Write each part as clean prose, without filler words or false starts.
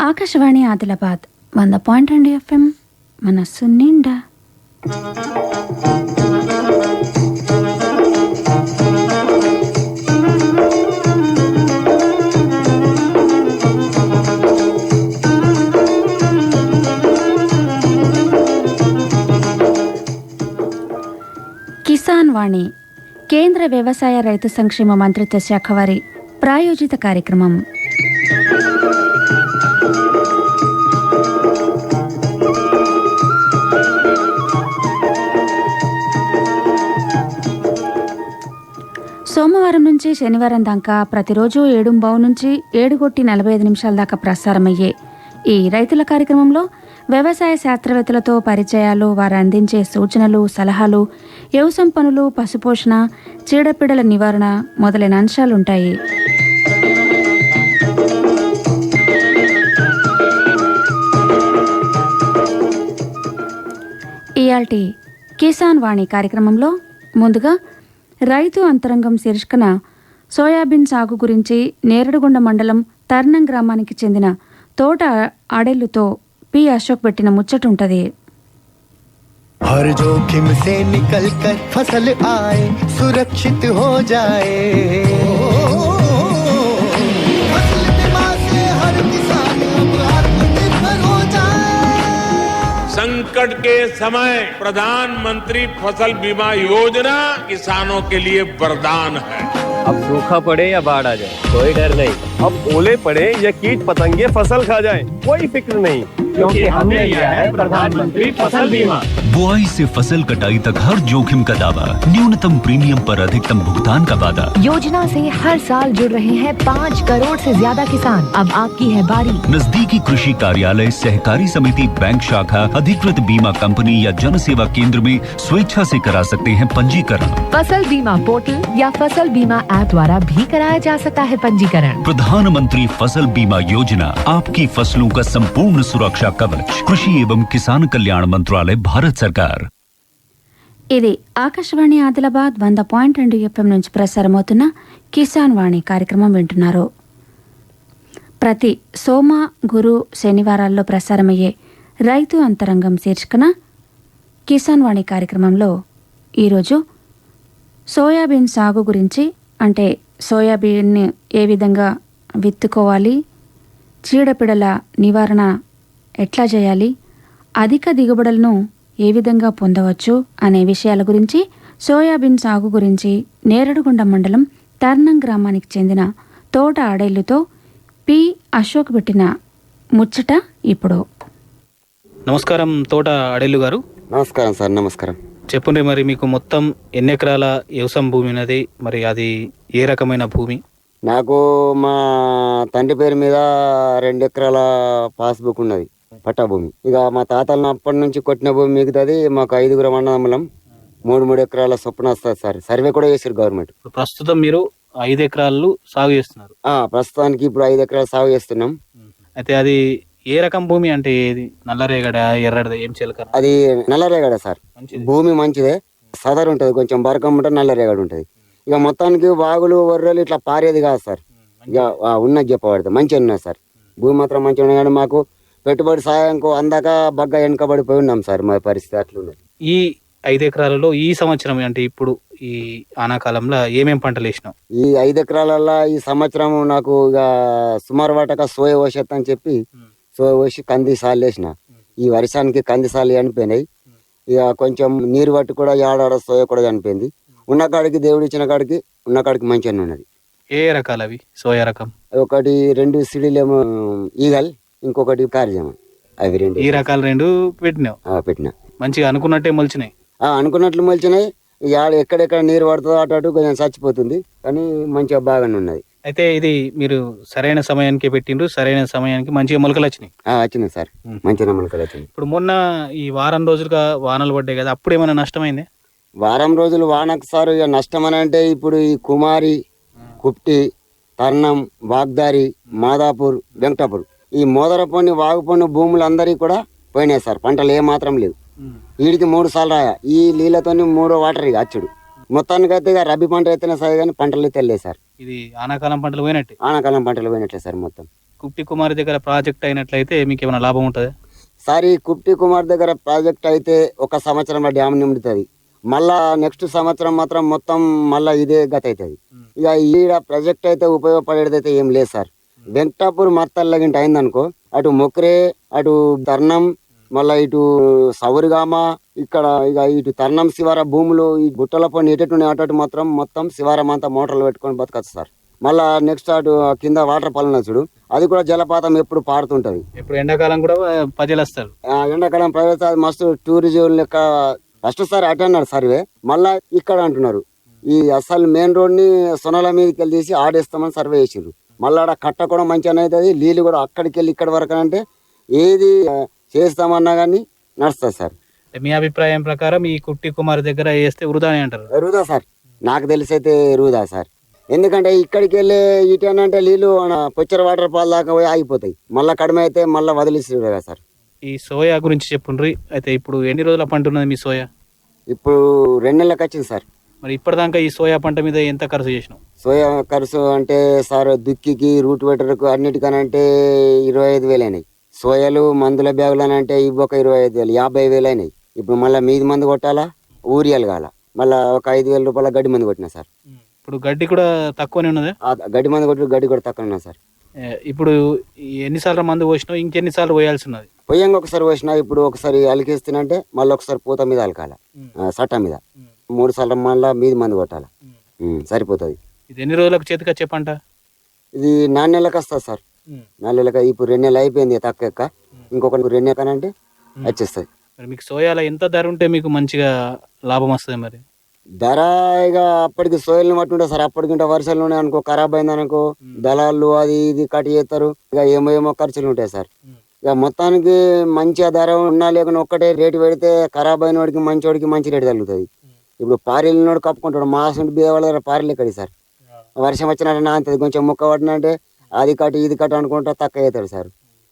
Akashvani Adilabad 100.2 FM మనస్సు నిండా. కిసాన్ వాణి కేంద్ర వ్యవసాయ రైతు సంక్షేమ మంత్రిత్వ శాఖ వారి ప్రాయోజిత కార్యక్రమం. సోమవారం నుంచి శనివారం దాకా ప్రతిరోజు 7:15 నుంచి 7:45 దాకా ప్రసారమయ్యే ఈ రైతుల కార్యక్రమంలో వ్యవసాయ శాస్త్రవేత్తలతో పరిచయాలు, వారు అందించే సూచనలు, సలహాలు, వ్యవసాయ పనులు, పశుపోషణ, చీడపీడల నివారణ మొదలైన అంశాలుంటాయి. ఇయాల్టి కిసాన్ వాణి కార్యక్రమంలో ముందుగా రైతు అంతరంగం శీర్షికన సోయాబీన్ సాగు గురించి నేరడుగొండ మండలం తర్నం గ్రామానికి చెందిన తోట ఆడేళ్లుతో పి అశోక్ పెట్టిన ముచ్చటుంటది. हर जोखिम से निकल कर फसल आए, सुरक्षित हो जाए, फसल बीमा से हर किसान अब आत्मनिर्भर हो जाए। संकट के समय प्रधानमंत्री फसल बीमा योजना किसानों के लिए वरदान है। अब सूखा पड़े या बाढ़ आ जाए कोई डर नहीं, अब ओले पड़े या कीट पतंगे फसल खा जाए कोई फिक्र नहीं, क्योंकि हमने लिया है प्रधानमंत्री फसल बीमा। बुआई से फसल कटाई तक हर जोखिम का दावा, न्यूनतम प्रीमियम पर अधिकतम भुगतान का वादा। योजना से हर साल जुड़ रहे हैं 5 करोड़ से ज्यादा किसान। अब आपकी है बारी। नजदीकी कृषि कार्यालय, सहकारी समिति, बैंक शाखा, अधिकृत बीमा कंपनी या जन सेवा केंद्र में स्वेच्छा से करा सकते हैं पंजीकरण। फसल बीमा पोर्टल या फसल बीमा ऐप द्वारा भी कराया जा सकता है पंजीकरण। प्रधानमंत्री फसल बीमा योजना, आपकी फसलों का संपूर्ण सुरक्षा कवच। कृषि एवं किसान कल्याण मंत्रालय, भारत सरकार. ఇది ఆకాశవాణి ఆదిలాబాద్ 100.2 FM నుంచి ప్రసారమవుతున్న కిసాన్ వాణి కార్యక్రమం వింటున్నారు. ప్రతి సోమ, గురు, శనివారాల్లో ప్రసారమయ్యే రైతు అంతరంగం శీర్షికన కిసాన్ వాణి కార్యక్రమంలో ఈరోజు సోయాబీన్ సాగు గురించి, అంటే సోయాబీన్ని ఏ విధంగా విత్తుకోవాలి, చీడపీడల నివారణ ఎట్లా చేయాలి, అధిక దిగుబడులను ఏ విధంగా పొందవచ్చు అనే విషయాల గురించి, సోయాబీన్ సాగు గురించి నేరడుగొండ మండలం తర్నం గ్రామానికి చెందిన తోట ఆడేళ్లుతో పి అశోక్ పెట్టిన ముచ్చట ఇప్పుడు. నమస్కారం తోట ఆడేళ్ళు గారు. నమస్కారం సార్. నమస్కారం. చెప్పండి, మరి మీకు మొత్తం ఎన్ని ఎకరాల వ్యవసాయం భూమి ఉన్నది, మరి అది ఏ రకమైన భూమి? నాకు మా తండ్రి పేరు మీద 2 ఎకరాల పాస్బుక్ ఉన్నది, పట్టా భూమి. ఇక మా తాతలను అప్పటి నుంచి కొట్టిన భూమి మిగతాది. మాకు 5 అన్నదమ్ములం, 3 ఎకరాల చొప్పున వస్తుంది సార్. సర్వే కూడా చేశారు గవర్నమెంట్. ప్రస్తుతం మీరు 5 ఎకరాలు సాగు చేస్తున్నారు? ప్రస్తుతానికి ఇప్పుడు 5 ఎకరాలు సాగు చేస్తున్నాం. అయితే అది ఏ రకం భూమి, అంటే ఏది నల్లరేగడ, ఎర్రడ, ఏం చిలక? అది నల్లరేగడ సార్. భూమి మంచిదే, సదరు ఉంటది, కొంచెం బరకం ఉంటుంది, నల్లరేగడ ఉంటది. ఇక మొత్తానికి వాగులు, వర్రలు ఇట్లా పారేది కాదు సార్. ఇక ఉన్నది చెప్పబడితే మంచిగా ఉన్నది సార్. భూమి మాత్రం మంచిగా ఉన్నాయి, కానీ మాకు పెట్టుబడి సాయంకు అందాక బగ్గ వెనకబడిపోయి ఉన్నాం సార్. మా పరిస్థితి అట్లున్నది. ఈ 5 ఎకరాలలో ఈ సంవత్సరం, అంటే ఇప్పుడు ఈ ఆనాకాలంలో ఏమేం పంటలు వేసినాం? ఈ 5 ఎకరాలలో ఈ సంవత్సరం నాకు ఇక సుమారు వాటక సోయ ఓషత్ అని చెప్పి సోయ ఓసి కంది సాలు వేసిన. ఈ వర్షానికి కంది సాలు చనిపోయినాయి. ఇక కొంచెం నీరు పట్టి కూడా ఏడాడ సోయ కూడా చనిపోయింది. ఉన్న కాడికి దేవుడు ఇచ్చిన కాడికి ఉన్న కాడికి మంచిగా ఉన్నది. ఏ రకాలు అవి సోయా రకం? ఒకటి 2 సిడీలేమో ఈగల్, ఇంకొకటి కార్యజమ. అవి 2 ఈ రకాలు 2 పెట్టినా. మంచిగా అనుకున్నట్టే మొలిచినాయి? అనుకున్నట్లు మొలిచినాయి. ఇక ఎక్కడెక్కడ నీరు పడుతుందో అటు కొంచెం చచ్చిపోతుంది, కానీ మంచిగా బాగానే ఉన్నది. అయితే ఇది మీరు సరైన సమయానికి పెట్టిండ్రు, సరైన సమయానికి మంచిగా మొలకలు వచ్చినాయి? వచ్చినాయి సార్, మంచిగా మొలకలు వచ్చినాయి. ఇప్పుడు మొన్న ఈ వారం రోజులుగా వానలు పడ్డాయి కదా, అప్పుడు ఏమైనా నష్టమైంది? వారం రోజులు వానకు సార్ ఇక నష్టం అని అంటే ఇప్పుడు ఈ కుమారి, కుప్టి, తర్నం, వాగ్దారి, మాదాపూర్, వెంకటాపూర్, ఈ మోదరపొన్ని, వాగుపొన్ని భూములందరికీ కూడా పోయినాయి సార్. పంటలు ఏ మాత్రం లేవు. వీడికి 3 సార్లు రాయా. ఈ నీళ్ళతో 3వ వాటర్ ఇక అచ్చుడు. మొత్తానికి అయితే ఇక రబీ పంట అయితేనే సార్, కానీ పంటలు అయితే వెళ్ళలేదు సార్. ఇది ఆనాకాలం పంటలు పోయినట్టే? ఆనాకాలం పంటలు పోయినట్లే సార్ మొత్తం. కుట్టి కుమారి దగ్గర ప్రాజెక్ట్ అయినట్లయితే మీకు ఏమైనా లాభం ఉంటుంది? సార్ ఈ కుప్టి కుమార్ దగ్గర ప్రాజెక్ట్ అయితే ఒక సంవత్సరంలో డ్యామ్ నిండుతుంది. మళ్ళా నెక్స్ట్ సంవత్సరం మాత్రం మొత్తం మళ్ళా ఇదే గత అవుతుంది. ఇక ఈడ ప్రాజెక్ట్ అయితే ఉపయోగపడేది అయితే ఏం లేదు సార్. వెంకటాపూర్ మత్తల్లగింట అయిందనుకో, అటు మొక్రే, అటు తర్ణం, మళ్ళా ఇటు సౌరిగామ, ఇక్కడ ఇక ఇటు తర్ణం శివార భూములు ఈ గుట్టల పని ఎటు అటు మాత్రం మొత్తం శివారం అంతా మోటార్లు పెట్టుకొని బతకచ్చు సార్. మళ్ళా నెక్స్ట్ అటు కింద వాటర్ పల్లన చూడు, అది కూడా జలపాతం ఎప్పుడు పారుతుంటది. ఇప్పుడు ఎండాకాలం కూడా ప్రజలు వస్తారు. ఎండాకాలం ప్రజలు అది మస్తు టూరిజం లెక్క. ఫస్ట్ సార్ అటు అన్నారు సర్వే, మళ్ళా ఇక్కడ అంటున్నారు ఈ అసలు మెయిన్ రోడ్ ని సొనల మీదకి వెళ్ళి తీసి ఆడేస్తామని సర్వే చేసిర్రు. మళ్ళీ ఆడ కట్ట కూడా మంచిగానే అవుతుంది, నీళ్ళు కూడా అక్కడికి వెళ్ళి ఇక్కడి వరకు అంటే ఏది చేస్తామన్నా కానీ నడుస్తుంది సార్. మీ అభిప్రాయం ప్రకారం ఈ కుట్టి కుమార్ దగ్గర వేస్తే వృధానే అంటారు? వృధా సార్, నాకు తెలిసి అయితే వృధా సార్. ఎందుకంటే ఇక్కడికి వెళ్ళి ఇటు అంటే నీళ్ళు పొచ్చర వాటర్ ఫాల్ దాకా పోయి ఆగిపోతాయి, మళ్ళీ కడిమ అయితే మళ్ళీ వదిలిస్తారు కదా సార్. ఈ సోయా గురించి చెప్పుండ్రి. అయితే ఇప్పుడు ఎన్ని రోజుల పంట ఉన్నది మీ సోయా? ఇప్పుడు 2 నెలలకు వచ్చింది సార్. మరి ఇప్పటిదాకా ఈ సోయా పంట మీద ఎంత ఖర్చు చేసినావు? సోయా ఖర్చు అంటే సార్ దుక్కికి రూట్ వెటర్కు అన్నిటికనంటే 25,000 అయినాయి. సోయాలు మందుల బ్యాగులు అని అంటే ఇవి ఒక 25,000, 50,000 అయినాయి. ఇప్పుడు మళ్ళీ మీది మందు కొట్టాలా, ఊరియాలు కాల, మళ్ళీ ఒక 5,000 రూపాయల గడ్డి మందు కొట్టినా సార్. ఇప్పుడు గడ్డి కూడా తక్కువనే ఉన్నది. గడ్డి మందు కొట్టి గడ్డి కూడా తక్కువ ఉన్నా సార్. ఇప్పుడు ఎన్నిసార్లు మందు పోసినావు, ఇంకెన్నిసార్లు పోయాల్సి ఉన్నది? పొయ్యంగా ఒకసారి పోసినా, ఇప్పుడు ఒకసారి అలికేస్తున్నంటే మళ్ళీ ఒకసారి పూత మీద అలకాల, సట్ట మీద 3 సార్లు మళ్ళీ మీది మందు కొట్టాలి, సరిపోతుంది. ఇది ఎన్ని రోజులకు చేతికి వచ్చే పంట? ఇది 4 నెలలకు వస్తుంది సార్. 4 నెలలకు ఇప్పుడు 2 నెలలు అయిపోయింది తక్కువ ఎక్క, ఇంకొక 2 నెలకనంటే వచ్చేస్తుంది. మరి మీకు సోయాలో ఎంత ధర ఉంటే మీకు మంచిగా లాభం వస్తుంది? మరి ధర ఇక అప్పటికి సోయల్ని బట్టి ఉంటుంది సార్. అప్పటికింటే వర్షాలు ఉన్నాయి అనుకో, ఖరాబ్ అయింది అనుకో, దళాలు అది ఇది కట్ చేస్తారు, ఇక ఏమో ఖర్చులు ఉంటాయి సార్. ఇక మొత్తానికి మంచిగా ధర ఉన్నా లేకుండా ఒక్కటే రేటు పెడితే ఖరాబ్ అయిన వాడికి మంచి రేటు తగ్గుతుంది. ఇప్పుడు పారీలు కప్పుకుంటాడు, మాసం బీద వాళ్ళ దగ్గర పారీలు ఎక్కడి సార్. వర్షం వచ్చినట్టు నాంతది, కొంచెం ముక్క పట్టినంటే అది కట్టు ఇది కట్టు అనుకుంటా తక్కువ అవుతాడు సార్.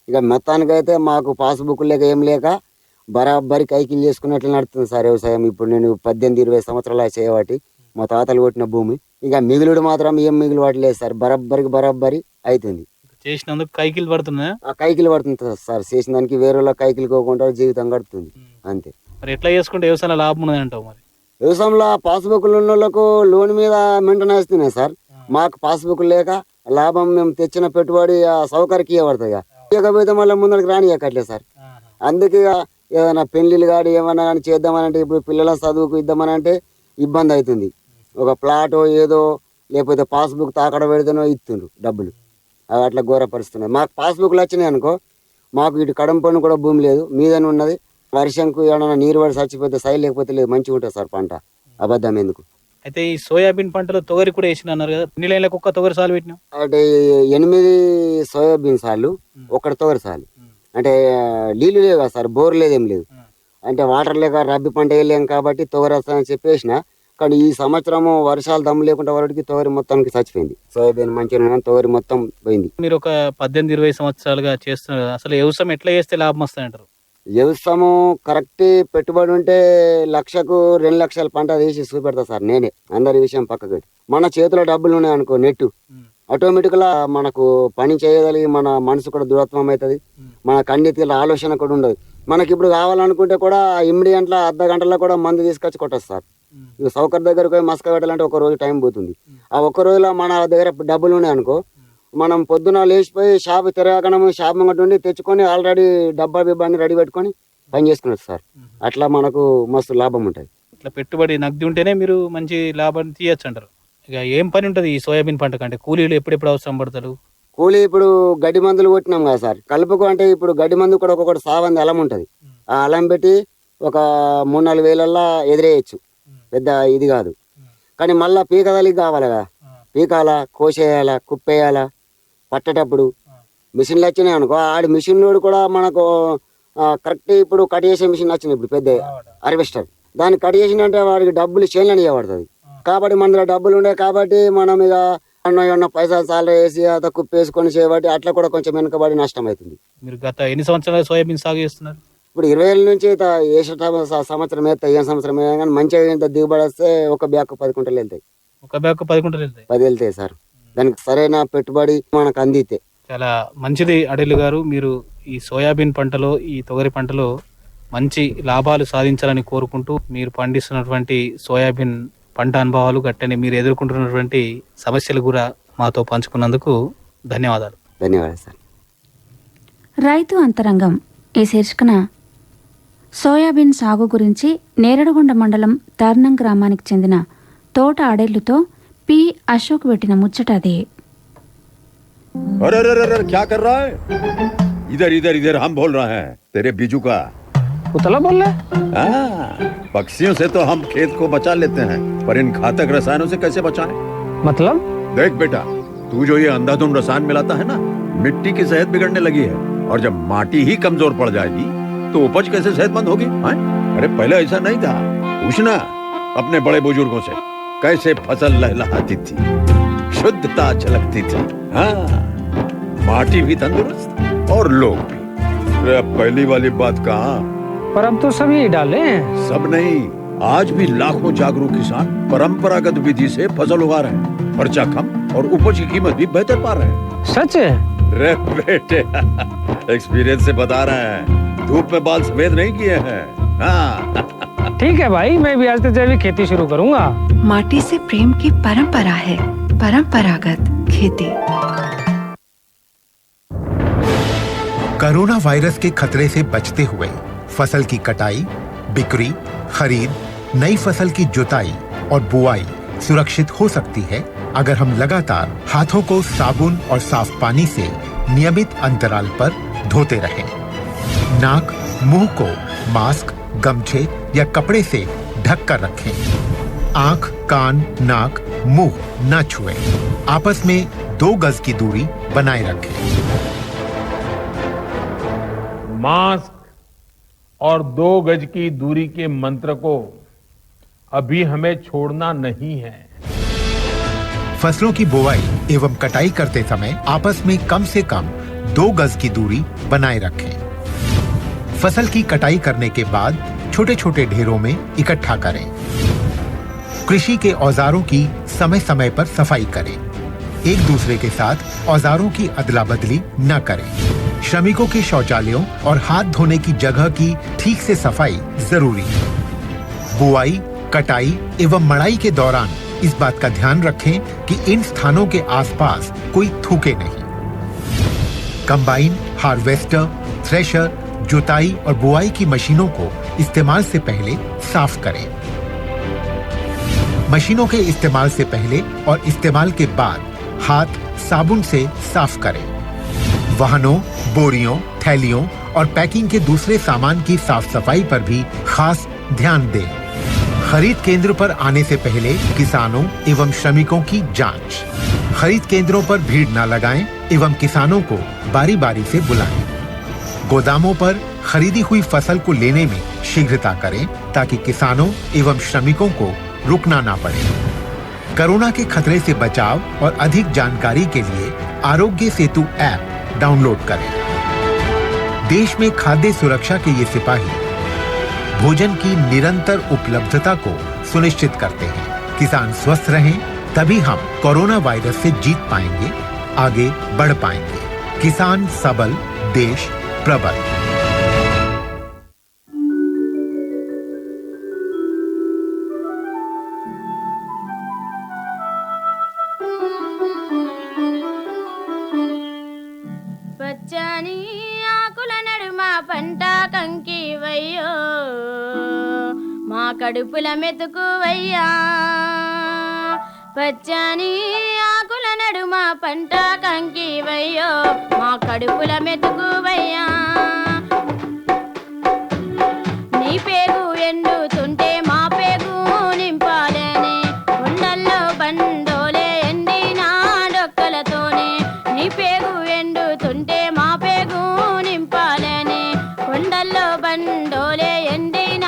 ఇక మొత్తానికైతే మాకు పాస్బుక్ లేక ఏం లేక బరాబరి కైకిలు చేసుకున్నట్లు నడుతుంది సార్ వ్యవసాయం. ఇప్పుడు నేను 18-20 సంవత్సరాలు చేయబట్టి మా తాతలు కొట్టిన భూమి, ఇక మిగులుడు మాత్రం ఏం మిగులు పట్టలేదు సార్. బరాబరి అవుతుంది. చేసినందుకు కైకిలు పడుతున్నాయా? ఆ కైకిలు పడుతుంది సార్. చేసిన దానికి వేరే కైకిలు కోకుండా జీవితం గడుపుతుంది అంతే. మరి ఎట్లా చేసుకుంటే వ్యవసాయంలో లాభం ఉన్నది అంటావు? మరి వ్యవసాయంలో పాస్బుక్లు ఉన్న వాళ్ళకు లోన్ మీద మెయింటైన్ వేస్తున్నాయి సార్. మాకు పాస్బుక్ లేక లాభం మేము తెచ్చిన పెట్టుబడి ఆ సౌకర్యం ఇవ్వబడుతుంది. ఇవ్వకపోతే మళ్ళీ ముందరికి రానియక్కట్లేదు సార్. అందుకే ఏదైనా పెళ్లిళ్ళు కానీ ఏమన్నా కానీ చేద్దామనంటే, ఇప్పుడు పిల్లల చదువుకు ఇద్దామనంటే ఇబ్బంది అవుతుంది. ఒక ప్లాటో ఏదో లేకపోతే పాస్బుక్ తాకడ పెడితేనో ఇస్తుండ్రు డబ్బులు, అవి అట్లా ఘోరపరుస్తున్నాయి. మాకు పాస్బుక్లు వచ్చినాయి అనుకో, మాకు ఇటు కడం పన్ను కూడా భూమి లేదు, మీదనే ఉన్నది. వర్షంకు ఏమన్నా నీరు పడి చచ్చిపోతే సై, లేకపోతే లేదు, మంచిగా ఉంటుంది సార్ పంట. అబద్ధం ఎందుకు. అయితే ఈ సోయాబీన్ పంటలో తొగరి కూడా వేసిన అన్నారు కదా, ఎన్ని లైన్లకు ఒక్క తొగరి సాలు పెట్టినావు? అంటే 8 సోయాబీన్ సార్లు, 1 తొగరి సాలు. అంటే నీళ్ళు లేవు కదా సార్, బోర్ లేదేం లేదు. అంటే వాటర్ లేక రబ్బీ పంట వేయలేం కాబట్టి తొగరి వస్తుందని చెప్పేసిన. కానీ ఈ సంవత్సరము వర్షాలు దమ్ము లేకుండా వరకి తొగరి మొత్తానికి చచ్చిపోయింది. సోయాబీన్ మంచిగా తొగరి మొత్తం పోయింది. మీరు ఒక 18-20 సంవత్సరాలుగా చేస్తున్నారు కదా, అసలు వ్యవసాయం ఎట్లా చేస్తే లాభం వస్తుంది అంటారు? వ్యవసాయం కరెక్ట్ పెట్టుబడి ఉంటే 1,00,000-2 లక్షల పంట తీసి చూపెడతా సార్ నేనే. అందరి విషయం పక్కకు పెట్టి మన చేతిలో డబ్బులు ఉన్నాయి అనుకో, నెట్టు ఆటోమేటిక్గా మనకు పని చేయగలిగి మన మనసు కూడా దృఢత్వం అవుతుంది, మనకు అన్ని తీల ఆలోచన కూడా ఉండదు. మనకి ఇప్పుడు కావాలనుకుంటే కూడా ఇమ్మీడియట్లా అర్ధ గంటలో కూడా మందు తీసుకొచ్చి కొట్టచ్చు సార్. ఇక సౌకర్య దగ్గరకు పోయి మస్క పెట్టాలంటే 1 రోజు టైం పోతుంది. ఆ 1 రోజులో మన దగ్గర డబ్బులు ఉన్నాయి అనుకో, మనం పొద్దున లేచిపోయి షాపు తిరగకడం, షాప్ ముంగట ఉండి తెచ్చుకొని ఆల్రెడీ డబ్బా బిబ్బాన్ని రెడీ పెట్టుకొని పని చేసుకున్నారు సార్. అట్లా మనకు మస్తు లాభం ఉంటుంది. ఇట్లా పెట్టుబడి నగదు ఉంటేనే మీరు మంచి లాభం తీయచ్చు అంటారు. ఇక ఏం పని ఉంటుంది ఈ సోయాబీన్ పంట కంటే? కూలీలు ఎప్పుడెప్పుడు అవసరం పడతారు? కూలీ ఇప్పుడు గడ్డి మందులు కొట్టినాం కదా సార్, కలుపుకు అంటే ఇప్పుడు గడ్డి మందు కూడా ఒక్కొక్కటి సావంది అలం ఉంటుంది. ఆ అలం పెట్టి ఒక 3-4 వేలల్లో ఎదిరేయచ్చు, పెద్ద ఇది కాదు. కానీ మళ్ళీ పీకదలికి కావాలి కదా, పీకాల, కోసేయాల, కుప్పేయాల, పట్టేటప్పుడు మిషన్లు వచ్చినాయి అనుకో, ఆడి మిషన్ కూడా మనకు కరెక్ట్ ఇప్పుడు కట్ చేసే మిషన్ వచ్చింది, ఇప్పుడు పెద్ద హార్వెస్టర్. దాన్ని కట్ చేసినంటే వాడికి డబ్బులు చేయాలని ఇవ్వబడుతుంది. కాబట్టి మన దగ్గర డబ్బులు ఉండే కాబట్టి మనం ఇక ఏమన్నా పైసలు సాలరీ వేసి అత కుప్పేసుకొని చేయబట్టి అట్లా కూడా కొంచెం వెనుకబడి నష్టం అవుతుంది. మీరు గత ఎన్ని సంవత్సరాలు సోయాబీన్ సాగు చేస్తున్నారు? ఇప్పుడు 20 ఏళ్ళ నుంచి సంవత్సరం వేస్తా, ఏ సంవత్సరం కానీ మంచిగా ఇంత దిగుబడి వస్తే ఒక బ్యాగ్ 10 కుంటలు వెళ్తాయి. ఒక బ్యాగ్ 10 కుంటలు వెళ్తాయి? 10 వెళ్తాయి సార్. దానికి సరైన పెట్టుబడి మనకు అందితే చాలా మంచిది అడేలు గారు. మీరు ఈ సోయాబీన్ పంటలో, ఈ తొగరి పంటలో మంచి లాభాలు సాధించాలని కోరుకుంటూ మీరు పండిస్తున్నటువంటి సోయాబీన్ పంట అనుభవాలు గట్టని మీరు ఎదుర్కొంటున్నటువంటి సమస్యలు కూడా మాతో పంచుకున్నందుకు ధన్యవాదాలు. ధన్యవాదాలు సార్. రైతు అంతరంగం ఈ శీర్షికన సోయాబీన్ సాగు గురించి నేరడగొండ మండలం తర్నం గ్రామానికి చెందిన తోట అడేళ్లుతో పి అశోక్ పెట్టిన ముచ్చట అదే. अरे अरे अरे अरे क्या कर रहा है? इधर इधर इधर हम बोल रहे हैं तेरे बीजू का. उतला बोल रहा है? पक्षियों से तो हम खेत को बचा लेते हैं, पर इन घातक रसायनों से कैसे बचाएं? मतलब? देख बेटा, तू जो ये अंधाधुंध रसायन मिलाता है ना, मिट्टी की सेहत बिगड़ने लगी है. और जब माटी ही कमजोर पड़ जाएगी तो उपज कैसे सेहतमंद होगी? अरे पहले ऐसा नहीं था. पूछना अपने बड़े बुजुर्गों से, कैसे फसल लहलहाती थी, शुद्धता झलकती थी. हाँ, माटी भी तंदुरुस्त और लोग भी. अरे अब पहली वाली बात कहाँ? पर अब तो सभी डाले हैं. सब नहीं, आज भी लाखों जागरूक किसान परंपरागत विधि से फसल उगा रहे हैं. खर्चा कम और उपज की कीमत भी बेहतर पा रहे हैं. सच है? रे बेटे, एक्सपीरियंस से बता रहे हैं. धूप में बाल सफेद नहीं किए हैं. हाँ. ठीक है भाई, मैं भी आज से जैविक खेती शुरू करूंगा. माटी से प्रेम की परंपरा है परंपरागत खेती। कोरोना वायरस के खतरे से बचते हुए फसल की कटाई, बिक्री, खरीद, नई फसल की जुताई और बुआई सुरक्षित हो सकती है अगर हम लगातार हाथों को साबुन और साफ पानी से नियमित अंतराल पर धोते रहें। नाक, मुंह को मास्क, गमछे या कपड़े से ढक कर रखें। आंख, कान, नाक, मुंह न छुएं। आपस में 2 गज की दूरी बनाए रखें। मास्क और 2 गज की दूरी के मंत्र को अभी हमें छोड़ना नहीं है. फसलों की बुवाई एवं कटाई करते समय आपस में कम से कम 2 गज की दूरी बनाए रखें। फसल की कटाई करने के बाद छोटे छोटे ढेरों में इकट्ठा करें। कृषि के औजारों की समय समय पर सफाई करें। एक दूसरे के साथ औजारों की अदला बदली न करें। श्रमिकों के शौचालयों और हाथ धोने की जगह की ठीक से सफाई जरूरी है। बुआई, कटाई एवं मड़ाई के दौरान इस बात का ध्यान रखें कि इन स्थानों के आसपास कोई थूके नहीं। कंबाइन, हार्वेस्टर, थ्रेशर, जुताई और बुआई की मशीनों को इस्तेमाल से पहले साफ करें। मशीनों के इस्तेमाल से पहले और इस्तेमाल के बाद हाथ साबुन से साफ करें। वाहनों, बोरियों, थैलियों और पैकिंग के दूसरे सामान की साफ सफाई पर भी खास ध्यान दें। खरीद केंद्र पर आने से पहले किसानों एवं श्रमिकों की जांच। खरीद केंद्रों पर भीड़ न लगाएं एवं किसानों को बारी बारी से बुलाएं। गोदामों पर खरीदी हुई फसल को लेने में शीघ्रता करें ताकि किसानों एवं श्रमिकों को रुकना ना पड़े। कोरोना के खतरे से बचाव और अधिक जानकारी के लिए आरोग्य सेतु ऐप डाउनलोड करें। देश में खाद्य सुरक्षा के ये सिपाही भोजन की निरंतर उपलब्धता को सुनिश्चित करते हैं। किसान स्वस्थ रहें तभी हम कोरोना वायरस से जीत पाएंगे, आगे बढ़ पाएंगे। किसान सबल, देश प्रबल। పచ్చని ఆకుల నడుమ పంట కంకి వయ్యో మా కడుపుల మెతుకు వయ్యా. పచ్చని ఆకుల నడుమ పంట కంకి వయ్యో మా కడుపుల మెతుకు వయ్యా. నీ పేగు ఎండుతుంటే మా పేగు నింపాలని కొండల్లో బండోలే ఎండిన డొక్కలతోనే. నీ పేగు ఎండుతుంటే మా పేగు నింపాలని కొండల్లో బండోలే ఎండిన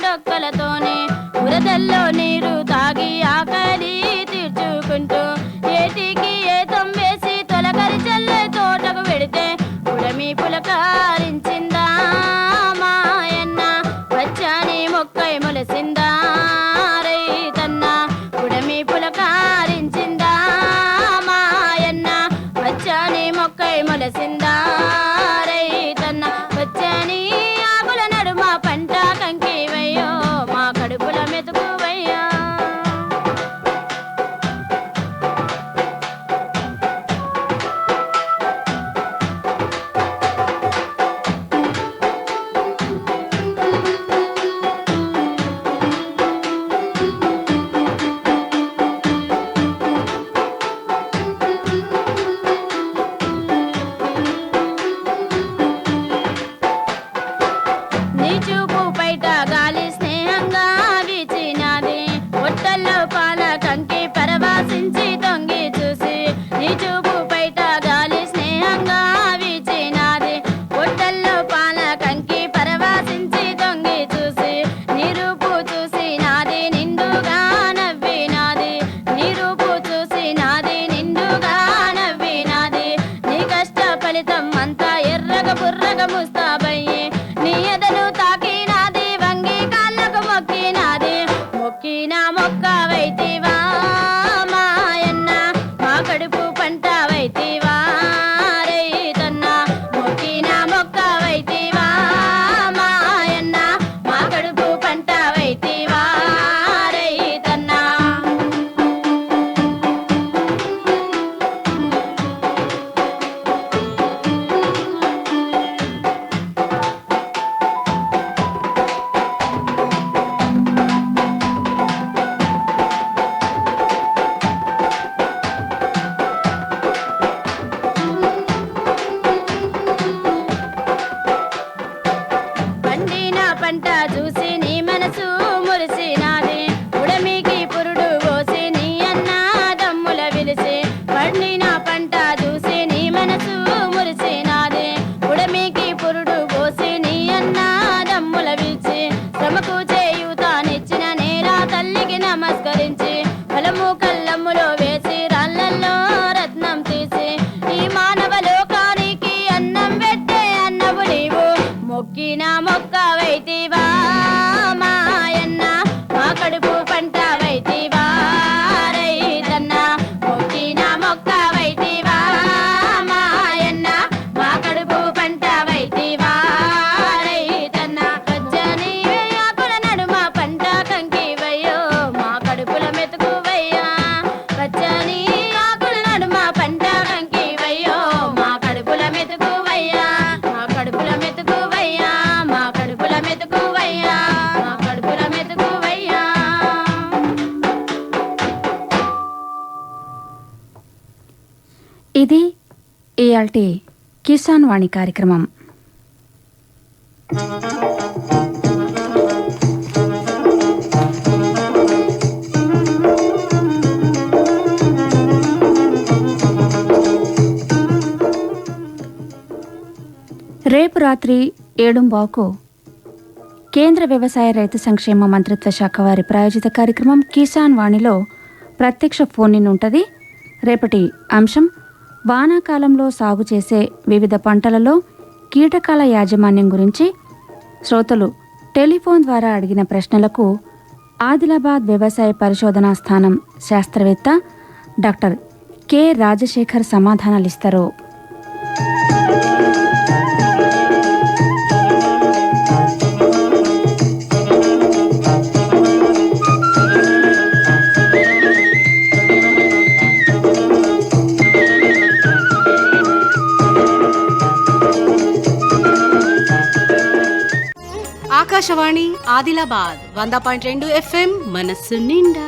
డొక్కలతోనే. ఉరదల్లో నీరు తాగి ఆకలి తీర్చుకుంటూ ఏటికి ఏతం వేసి తొలకరి చల్లే తోటకు వెడితే ఉడమి పులకారించిందా మాయన్న. పచ్చని మొక్కై మొలసిందా రైతన్న. ఉడమి పులకారించిందా మాయన్న. పచ్చని మొక్కై మనసు మురిసినాది ఉడమికి పురుడు పోసి నీ అన్న దమ్ముల విలిసి పండిన పంట చూసి నీ మనసు మురిసినాది ఉడమికి పురుడు పోసి నీ అన్న దమ్ముల విలిచి శ్రమకు చేయూతానిచ్చిన నేరా తల్లికి నమస్కరించి ఫలము కళ్ళమ్ములో వేసి రాళ్ళల్లో రత్నం తీసి ఈ మానవ లోకానికి అన్నం పెట్టే అన్నవు నీవు మొక్కిన మొక్క వైతివా మాయన్న మా కడుపు పంట వైతివా రైతన్న మొక్కిన మొక్క వైతివా మాయన్న మా కడుపు పంట వైతివా రైతన్న పచ్చని ఆకుల నడుమ పంట కంకివయ్యో మా కడుపుల మెతుకువయ్యా పచ్చని ఆకుల నడుమ పంట కంకివయ్యో మా కడుపుల మెతుకువయ్యా మా కడుపుల మెతుకువయ్యా మా కడుపుల మెతుకువయ్యా మా కడుపుల మెతుకువయ్యా. ఇది ఇయాల్టి కిసాన్ వాణి కార్యక్రమం. రేపు రాత్రి 7:15కు కేంద్ర వ్యవసాయ రైతు సంక్షేమ మంత్రిత్వ శాఖ వారి ప్రాయోజిత కార్యక్రమం కిసాన్ వాణిలో ప్రత్యక్ష ఫోన్ ఇన్ ఉంటుంది. రేపటి అంశం వానాకాలంలో సాగు చేసే వివిధ పంటలలో కీటకాల యాజమాన్యం గురించి. శ్రోతలు టెలిఫోన్ ద్వారా అడిగిన ప్రశ్నలకు ఆదిలాబాద్ వ్యవసాయ పరిశోధనా స్థానం శాస్త్రవేత్త డాక్టర్ కె రాజశేఖర్ సమాధానాలిస్తారు. ఆకాశవాణి ఆదిలాబాద్ 100.2 FM మనస్సు నిండా.